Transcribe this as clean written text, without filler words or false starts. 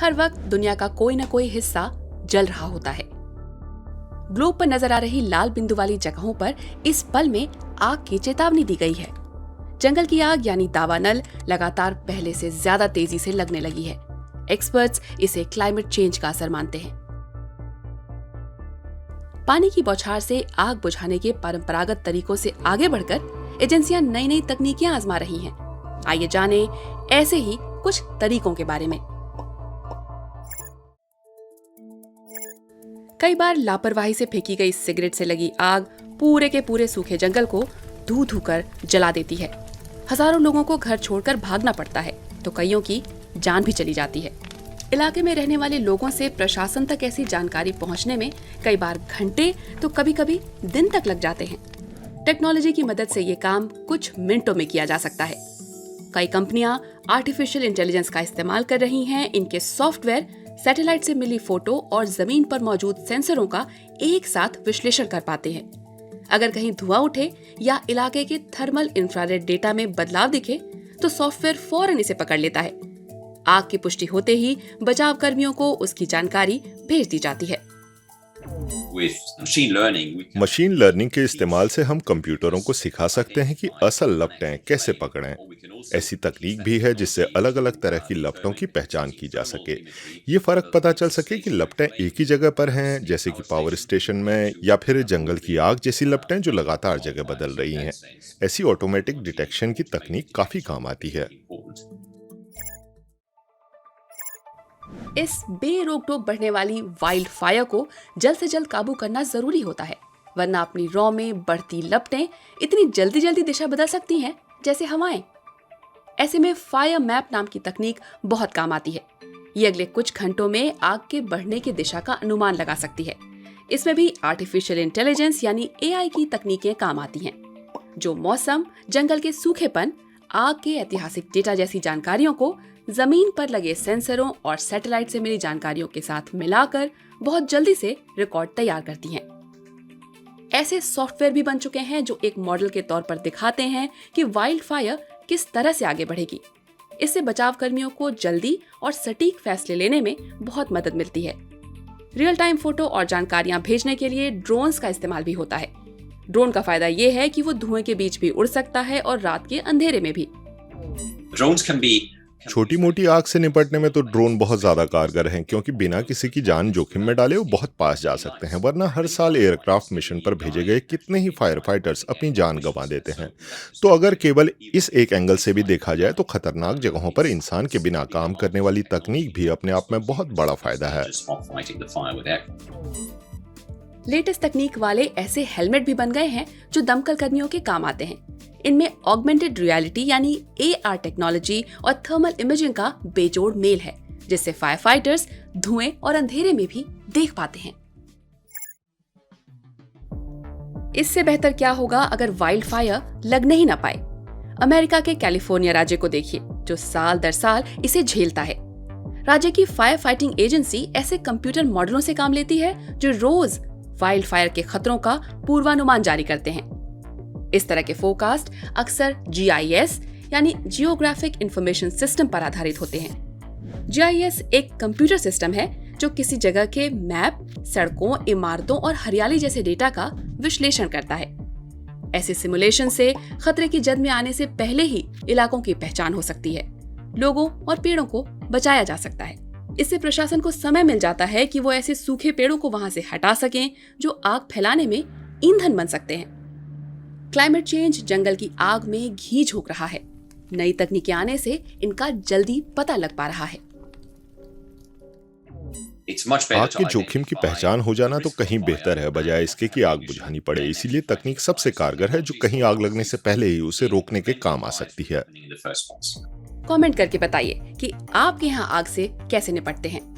हर वक्त दुनिया का कोई न कोई हिस्सा जल रहा होता है। ग्लोब पर नजर आ रही लाल बिंदु वाली जगहों पर इस पल में आग की चेतावनी दी गई है। जंगल की आग यानी दावानल लगातार पहले से ज्यादा तेजी से लगने लगी है। एक्सपर्ट्स इसे क्लाइमेट चेंज का असर मानते हैं। पानी की बौछार से आग बुझाने के परंपरागत तरीकों से आगे बढ़कर एजेंसियां नई नई तकनीकें आजमा रही हैं। आइए जानें ऐसे ही कुछ तरीकों के बारे में। कई बार लापरवाही से फेंकी गई सिगरेट से लगी आग पूरे के पूरे सूखे जंगल को धू धू कर जला देती है। हजारों लोगों को घर छोड़कर भागना पड़ता है तो कईयों की जान भी चली जाती है। इलाके में रहने वाले लोगों से प्रशासन तक ऐसी जानकारी पहुंचने में कई बार घंटे तो कभी-कभी दिन तक लग जाते हैं। टेक्नोलॉजी की मदद से ये काम कुछ मिनटों में किया जा सकता है। कई कंपनियां आर्टिफिशियल इंटेलिजेंस का इस्तेमाल कर रही हैं। इनके सॉफ्टवेयर सैटेलाइट से मिली फोटो और जमीन पर मौजूद सेंसरों का एक साथ विश्लेषण कर पाते हैं। अगर कहीं धुआं उठे या इलाके के थर्मल इंफ्रारेड डेटा में बदलाव दिखे तो सॉफ्टवेयर फौरन इसे पकड़ लेता है। आग की पुष्टि होते ही बचाव कर्मियों को उसकी जानकारी भेज दी जाती है। मशीन लर्निंग के इस्तेमाल से हम कंप्यूटरों को सिखा सकते हैं कि असल लपटें कैसे पकड़ें। ऐसी तकनीक भी है जिससे अलग अलग तरह की लपटों की पहचान की जा सके। ये फर्क पता चल सके कि लपटें एक ही जगह पर हैं, जैसे कि पावर स्टेशन में, या फिर जंगल की आग जैसी लपटें जो लगातार जगह बदल रही हैं। ऐसी ऑटोमेटिक डिटेक्शन की तकनीक काफी काम आती है। इस बेरोक टोक बढ़ने वाली वाइल्ड फायर को जल्द से जल्द काबू करना जरूरी होता है, वरना अपनी रॉ में बढ़ती लपटें इतनी जल्दी जल्दी दिशा बदल सकती हैं जैसे हवाएं। ऐसे में फायर मैप नाम की तकनीक बहुत काम आती है। ये अगले कुछ घंटों में आग के बढ़ने की दिशा का अनुमान लगा सकती है। इसमें भी आर्टिफिशियल इंटेलिजेंस यानी AI की तकनीकें काम आती हैं, जो मौसम, जंगल के सूखेपन, आग के ऐतिहासिक डेटा जैसी जानकारियों को जमीन पर लगे सेंसरों और सैटेलाइट से मिली जानकारियों के साथ मिलाकर बहुत जल्दी से रिकॉर्ड तैयार करती हैं। ऐसे सॉफ्टवेयर भी बन चुके हैं जो एक मॉडल के तौर पर दिखाते हैं कि वाइल्ड फायर किस तरह से आगे बढ़ेगी। इससे बचाव कर्मियों को जल्दी और सटीक फैसले लेने में बहुत मदद मिलती है। रियल टाइम फोटो और जानकारियां भेजने के लिए ड्रोन्स का इस्तेमाल भी होता है। ड्रोन का फायदा ये है कि वो धुएं के बीच भी उड़ सकता है और रात के अंधेरे में भी। छोटी मोटी आग से निपटने में तो ड्रोन बहुत ज्यादा कारगर हैं, क्योंकि बिना किसी की जान जोखिम में डाले वो बहुत पास जा सकते हैं। वरना हर साल एयरक्राफ्ट मिशन पर भेजे गए कितने ही फायर फाइटर्स अपनी जान गंवा देते हैं। तो अगर केवल इस एक एंगल से भी देखा जाए तो खतरनाक जगहों पर इंसान के बिना काम करने वाली तकनीक भी अपने आप में बहुत बड़ा फायदा है। लेटेस्ट तकनीक वाले ऐसे हेलमेट भी बन गए हैं जो दमकल कर्मियों के काम आते हैं। इनमें ऑगमेंटेड रियलिटी यानी AR टेक्नोलॉजी और थर्मल इमेजिंग का बेजोड़ मेल है, जिससे फायर फाइटर्स धुएं और अंधेरे में भी देख पाते हैं। इससे बेहतर क्या होगा अगर वाइल्ड फायर लगने ही ना पाए। अमेरिका के कैलिफोर्निया राज्य को देखिए, जो साल दर साल इसे झेलता है। राज्य की फायर फाइटिंग एजेंसी ऐसे कंप्यूटर मॉडलों से काम लेती है जो रोज वाइल्ड फायर के खतरों का पूर्वानुमान जारी करते हैं। इस तरह के फोरकास्ट अक्सर GIS यानी जियोग्राफिक इंफॉर्मेशन सिस्टम पर आधारित होते हैं। GIS एक कंप्यूटर सिस्टम है जो किसी जगह के मैप, सड़कों, इमारतों और हरियाली जैसे डेटा का विश्लेषण करता है। ऐसे सिमुलेशन से खतरे की जद में आने से पहले ही इलाकों की पहचान हो सकती है। लोगों और पेड़ों को बचाया जा सकता है। इससे प्रशासन को समय मिल जाता है कि वो ऐसे सूखे पेड़ों को वहां से हटा सकें जो आग फैलाने में ईंधन बन सकते हैं। क्लाइमेट चेंज जंगल की आग में घी झोंक रहा है। नई तकनीकें आने से इनका जल्दी पता लग पा रहा है। आग के जोखिम की पहचान हो जाना तो कहीं बेहतर है, बजाय इसके कि आग बुझानी पड़े। इसीलिए तकनीक सबसे कारगर है जो कहीं आग लगने से पहले ही उसे रोकने के काम आ सकती है। कमेंट करके बताइए कि आपके यहाँ आग से कैसे निपटते हैं।